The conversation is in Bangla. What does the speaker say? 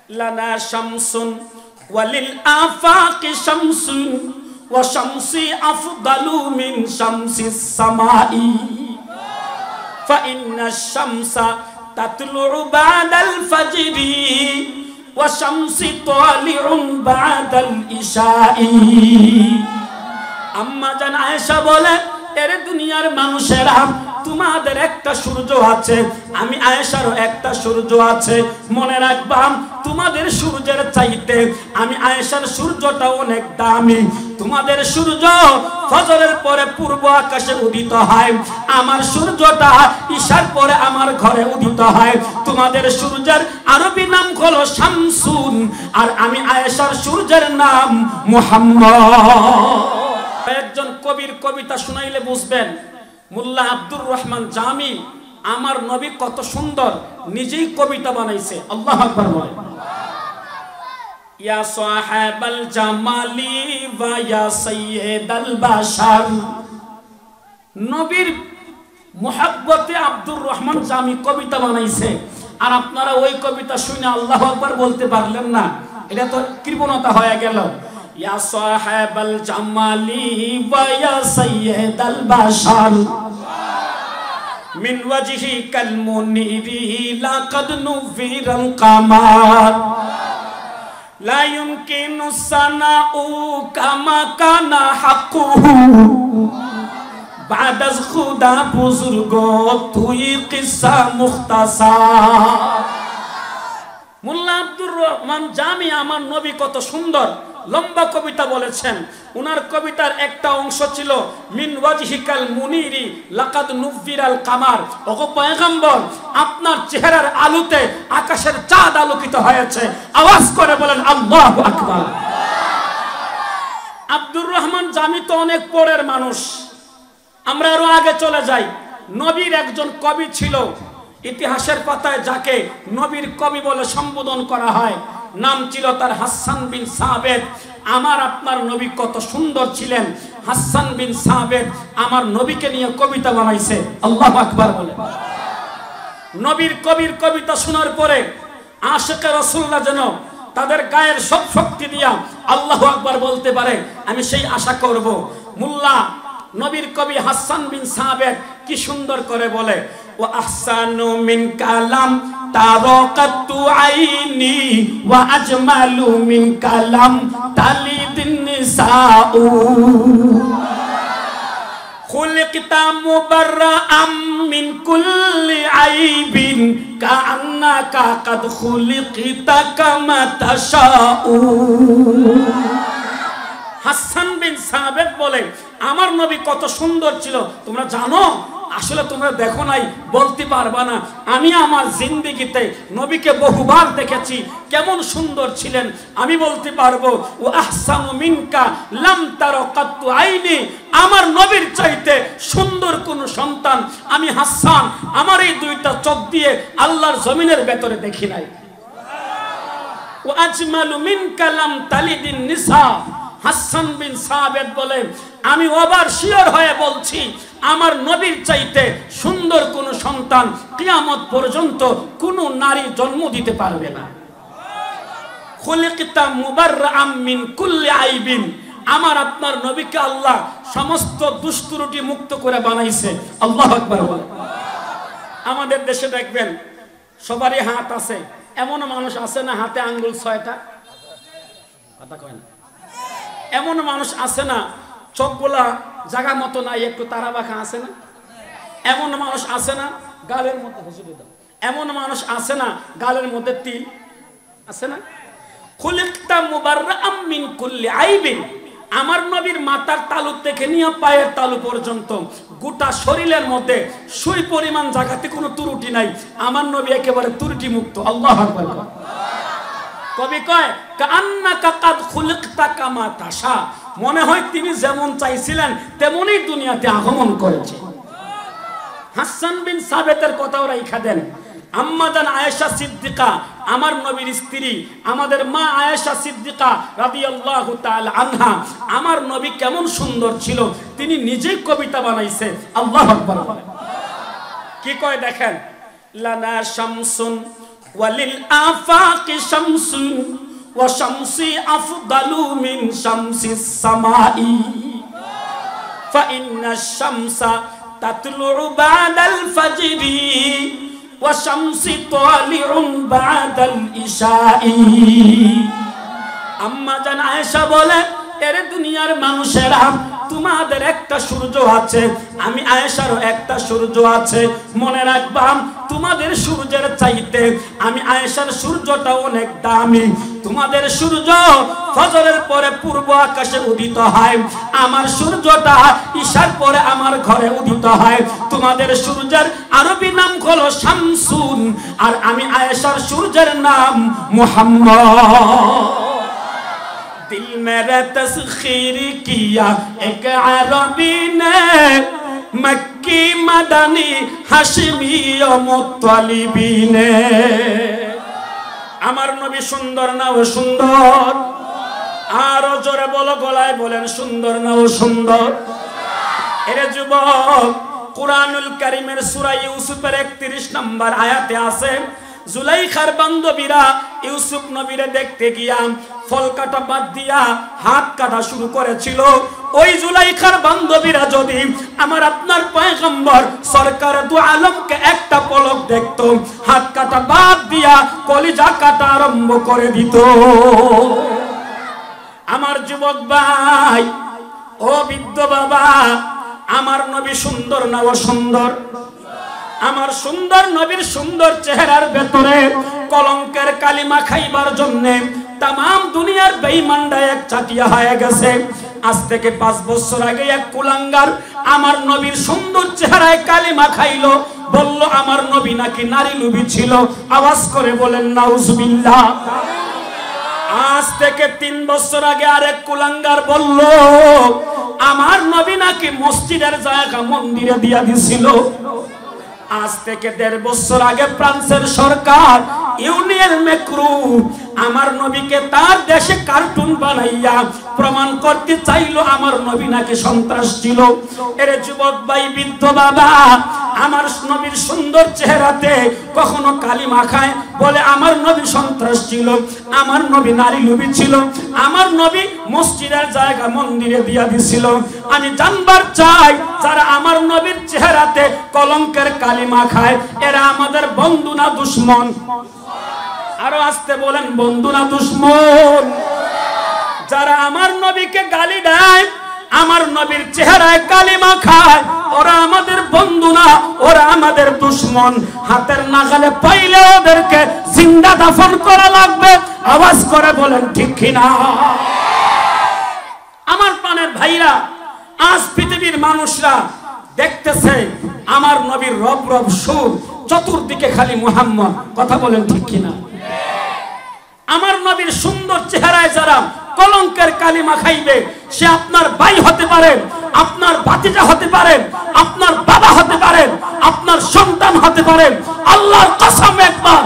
লানা শামসুন ওয়ালিল আফাকি শামসুন ওয়া শামসি আফদালু মিন শামসিস সামাই ফা ইন্নাশ শামসা তাতলুউ বা'দাল ফাজরি ওয়া শামসি তালিউন বা'দাল ইশাই। আম্মা জান আয়েশা বলে, এরে দুনিয়ার মানুষেরা, তোমাদের একটা সূর্য আছে, আমি আয়েশারও একটা সূর্য আছে। মনে রাখবা, তোমাদের সূর্যের চাইতে আমি আয়েশার সূর্যটা অনেক দামি। তোমাদের সূর্য ফজরের পরে পূর্ব আকাশে উদিত হয়, আমার সূর্যটা ঈশার পরে আমার ঘরে উদিত হয়। তোমাদের সূর্যের আরবি নাম হলো শামসুন, আর আমি আয়েশার সূর্যের নাম মুহাম্মদ। একজন কবির কবিতা শুনাইলে বুঝবেন, মোল্লা আব্দুর রহমান জামি আমার নবী কত সুন্দর নিজেই কবিতা বানাইছে। আল্লাহু আকবার বলেন। ইয়া সাহাবাল জামালি ওয়া ইয়া সাইয়্যিদাল বাশার। নবীর মুহাব্বতে আব্দুর রহমান জামি কবিতা বানাইছে, আর আপনারা ওই কবিতা শুনে আল্লাহু আকবার বলতে পারলেন না, এটা তো কৃপণতা হয়ে গেল। ইয়া সাহাবাল জামালি ওয়া ইয়া সাইয়্যিদাল বাশার মিন ওয়াজহিকাল মুনিরি লাকাদ নুফিরাল কামার লা ইউমকিনু সানাউ কামা কানা হাক্কুহু বাদাজ খুদা বুজুর্গ তুই কিসসা মুখতাসার। মোল্লা আব্দুর রহমান জামি আমার নবী কত সুন্দর লম্বা কবিতা বলেছেন। উনার কবিতার একটা অংশ ছিল মিন ওয়াজহিকাল মুনিরি লাকাদ নুফিরাল কামার। ওগো পয়গম্বর, আপনার চেহারার আলোতে আকাশের চাঁদ আলোকিত হয়েছে। আওয়াজ করে বলেন আল্লাহু আকবার। আব্দুর রহমান জামি তো অনেক পরের মানুষ, আমরা আরো আগে চলে যাই। নবীর একজন কবি ছিল, ইতিহাসের পাতায় যাকে নবীর কবি বলে সম্বোধন করা হয়, নাম ছিল তার হাসান বিন সাবেত। আমার আপনার নবী কত সুন্দর ছিলেন। হাসান বিন সাবেত আমার নবীকে নিয়ে কবিতা বানাইছে। আল্লাহু আকবার বলে। নবীর কবির কবিতা শোনার পরে আশিকে রাসূলুল্লাহ যেন তাদের গায়ের সব শক্তি দিয়া আল্লাহু আকবার বলতে পারে, আমি সেই আশা করব। মোল্লা নবীর কবি হাসান বিন সাবেত কি সুন্দর করে বলে, ওয়া আহসানু মিন কালাম তারাকাতু আইনি ওয়া আজমালু মিন কালাম তালিদিন নিসাউ খুলিকতা মুবাররাআম মিন কুল্লি আইবিন কাআন্নাকা কাদ খুলিকতা কামা তাশাউ। হাসান বিন সাবেত বলে, আমার নবী কত সুন্দর ছিল তোমরা জানো? আসলে তোমরা দেখো নাই, বলতে পারবা না। আমি আমার জিন্দেগিতে নবীকে বহুবার দেখেছি, কেমন সুন্দর ছিলেন আমি বলতে পারবো। ও আহসানু মিনকা লাম তারাকাতু আইনি, আমার নবীর চাইতে সুন্দর কোন সন্তান আমি হাসান আমার এই দুইটা চোখ দিয়ে আল্লাহর জমিনের ভেতরে দেখি নাই। ও আজমালু মিনকা লাম তালিদিন নিসা। হাসান বিন সাবেত বলে, আমি ওভার শিওর হয়ে বলছি, আমার নবীর চাইতে সুন্দর কোন সন্তান কিয়ামত পর্যন্ত কোন নারী জন্ম দিতে পারবে না। খুলিকতা মুবাররাআম মিন কুল্লি আইবিন, আমার আপনার নবীকে আল্লাহ সমস্ত দুষ্ত্রুটি মুক্ত করে বানাইছে। আল্লাহু আকবার বলে। আমাদের দেশে দেখবেন সবারই হাত আছে, এমন মানুষ আছে না হাতে আঙ্গুল 6টা? কথা কয় না। এমন মানুষ আছে না চোখগুলা জায়গা মতো নাই, একটু তারা বাঁকা আছে না? এমন মানুষ আছে না গালের মধ্যে হুজুর দাও, এমন মানুষ আছে না গালের মধ্যে তিল আছে না? খুলিকতা মুবাররাআম মিন কুল্লি আইবিন, আমার নবীর মাথার তালু থেকে নিয়ে পায়ের তালু পর্যন্ত গোটা শরীরের মধ্যে সুই পরিমাণ জায়গাতে কোনো ত্রুটি নাই। আমার নবী একেবারে ত্রুটি মুক্ত। আল্লাহু আকবার। কবি কয়, কাআন্নাকা কাদ খুলিকতা কামা তাশা, মনে হয় তিনি যেমন চাইছিলেন তেমনই দুনিয়াতে আগমন করেছে। হাসান বিন সাবেতের কথাও রাইখা দেন। আম্মা জান আয়েশা সিদ্দিকা আমার নবীর স্ত্রী, আমাদের মা আয়েশা সিদ্দিকা রাদিয়াল্লাহু তাআলা আনহা, আমার নবী কেমন সুন্দর ছিল তিনি নিজেই কবিতা বানাইছে। আল্লাহু আকবার। কি কয় দেখেন, লানা শামসুন ওয়ালিল আফাকি শামসুন ওয়া শামসি আফদালু মিন শামসিস সামাই ফা ইন্নাশ শামসা তাতলুউ বা'দাল ফাজরি ওয়া শামসি তালিউন বা'দাল ইশাই। আম্মা জান আয়েশা বলে, এর দুনিয়ার মানুষেরা, তোমাদের একটা সূর্য আছে, আমি আয়েশারও একটা সূর্য আছে। মনে রাখবা, তোমাদের সূর্যের চাইতে আমি আয়েশার সূর্যটা অনেক দামি। তোমাদের সূর্য ফজরের পরে পূর্ব আকাশে উদিত হয়, আমার সূর্যটা ঈশার পরে আমার ঘরে উদিত হয়। তোমাদের সূর্যের আরবি নাম হলো শামসুন, আর আমি আয়েশার সূর্যের নাম মুহাম্মদ। दिल मेरा तस्खीर किया एक अरबी ने, मक्की मदनी हाशिमी और मुत्तलिबी ने। আমার নবী সুন্দর না ও সুন্দর? আরো জোরে বলো, গলায় বলেন, সুন্দর না ও সুন্দর? এরে যুবক, কুরআনুল কারীমের সূরা ইউসুফের 31 নম্বর আয়াতে আছে, জুলাইখার বান্ধবীরা ইউসুফ নবীরে দেখতে গিয়া ফল কাটা বাদ দিয়া হাত কাটা শুরু করেছিল। ওই জুলাইখার বান্ধবীরা যদি আমার আপনার পয়গম্বর সরকার দু আলমকে একটা পলক দেখতো, হাত কাটা বাদ দিয়া কলিজা কাটা আরম্ভ করে দিত। আমার যুবক ভাই, ও বৃদ্ধ বাবা, আমার নবী সুন্দর না ও সুন্দর? আমার সুন্দর নবীর সুন্দর চেহারার ভেতরে কলঙ্কের কালিমা খাইবার জন্য তাম দুনিয়ার বেঈমানরা এক চাটিয়া হয়ে গেছে। আজ থেকে 5 বছর আগে এক কুলাঙ্গার আমার নবীর সুন্দর চেহারায় কালিমা খাইলো, বলল আমার নবী নাকি নারী লোভী ছিল। আওয়াজ করে বলেন নাউজুবিল্লাহ। আজ থেকে 3 বছর আগে আরেক কুলাঙ্গার বলল আমার নবী নাকি মসজিদের জায়গা মন্দিরে দিয়া দিছিল। আজ থেকে 1.5 বছর আগে ফ্রান্সের সরকার ইউনিয়ন ম্যাক্রো আমার নবীকে তার দেশে কার্টুন বানাইয়া প্রমাণ করতে চাইলো আমার নবী নাকি সন্ত্রাস ছিল। এর যুবক ভাই, বৃদ্ধ বাবা, আমার নবীর সুন্দর চেহারাতে কখনো কালিমা খায়, বলে আমার নবী সন্ত্রাস ছিল, আমার নবী নারী লোভী ছিল, আমার নবী মসজিদের জায়গা মন্দিরে দিয়া দিছিল। আমি জানবার চাই, যারা আমার নবীর চেহারাতে কলঙ্কের কালিমা খায়, এরা আমাদের বন্ধু না দুশমন? আরো আসতে বলেন, বন্ধু না দুশমন? যারা আমার নবীকে গালি দেয়, আমার নবীর চেহারায় কালিমা খায়, ওরা আমাদের বন্ধু না, ওরা আমাদের দুশমন। হাতের নাগালে পাইলে ওদেরকে জিন্দা দাফন করা লাগবে। আওয়াজ করে বলেন ঠিক কিনা? আমার প্রাণের ভাইরা, আজ পৃথিবীর মানুষরা দেখতেছে আমার নবীর রব রব সুর, চতুর্দিকে খালি মুহাম্মদ। কথা বলেন ঠিক কিনা? আমার নবীর সুন্দর চেহারায় যারা কলঙ্কের কালিমা খাইবে, সে আপনার ভাই হতে পারেন, আপনার ভাতিজা হতে পারেন, আপনার বাবা হতে পারেন, আপনার সন্তান হতে পারেন। আল্লাহর কসম, একবার